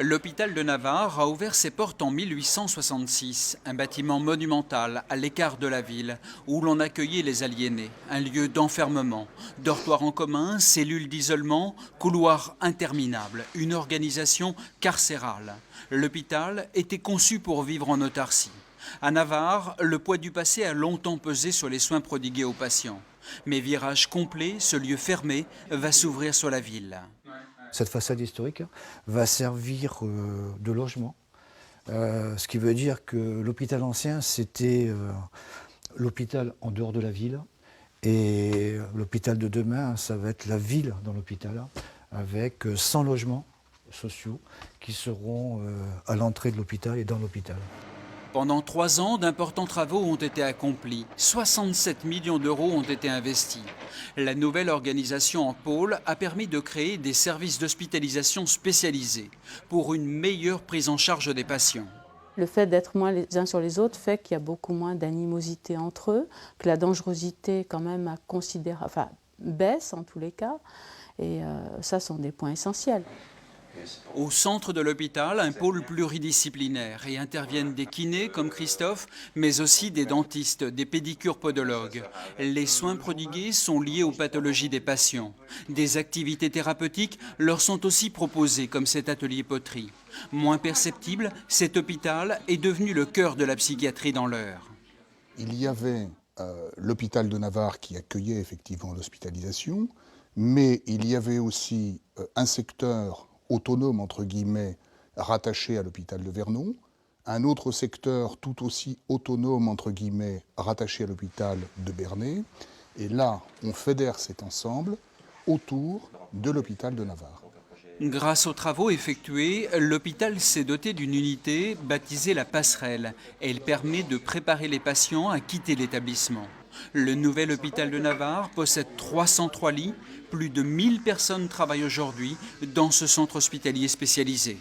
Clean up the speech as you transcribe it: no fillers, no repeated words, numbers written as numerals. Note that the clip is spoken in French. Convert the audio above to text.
L'hôpital de Navarre a ouvert ses portes en 1866, un bâtiment monumental à l'écart de la ville où l'on accueillait les aliénés, un lieu d'enfermement, dortoirs en commun, cellules d'isolement, couloirs interminables, une organisation carcérale. L'hôpital était conçu pour vivre en autarcie. À Navarre, le poids du passé a longtemps pesé sur les soins prodigués aux patients. Mais virage complet, ce lieu fermé va s'ouvrir sur la ville. Cette façade historique va servir de logement, ce qui veut dire que l'hôpital ancien, c'était l'hôpital en dehors de la ville, et l'hôpital de demain, ça va être la ville dans l'hôpital, avec 100 logements sociaux qui seront à l'entrée de l'hôpital et dans l'hôpital. Pendant 3 ans, d'importants travaux ont été accomplis. 67 millions d'euros ont été investis. La nouvelle organisation en pôle a permis de créer des services d'hospitalisation spécialisés pour une meilleure prise en charge des patients. Le fait d'être moins les uns sur les autres fait qu'il y a beaucoup moins d'animosité entre eux, que la dangerosité quand même baisse en tous les cas. Et ça sont des points essentiels. Au centre de l'hôpital, un pôle pluridisciplinaire et interviennent des kinés comme Christophe, mais aussi des dentistes, des pédicures-podologues. Les soins prodigués sont liés aux pathologies des patients. Des activités thérapeutiques leur sont aussi proposées, comme cet atelier poterie. Moins perceptible, cet hôpital est devenu le cœur de la psychiatrie dans l'Eure. Il y avait l'hôpital de Navarre qui accueillait effectivement l'hospitalisation, mais il y avait aussi un secteur autonome, entre guillemets, rattaché à l'hôpital de Vernon, un autre secteur tout aussi autonome, entre guillemets, rattaché à l'hôpital de Bernay, et là, on fédère cet ensemble autour de l'hôpital de Navarre. Grâce aux travaux effectués, l'hôpital s'est doté d'une unité baptisée la Passerelle. Elle permet de préparer les patients à quitter l'établissement. Le nouvel hôpital de Navarre possède 303 lits. Plus de 1000 personnes travaillent aujourd'hui dans ce centre hospitalier spécialisé.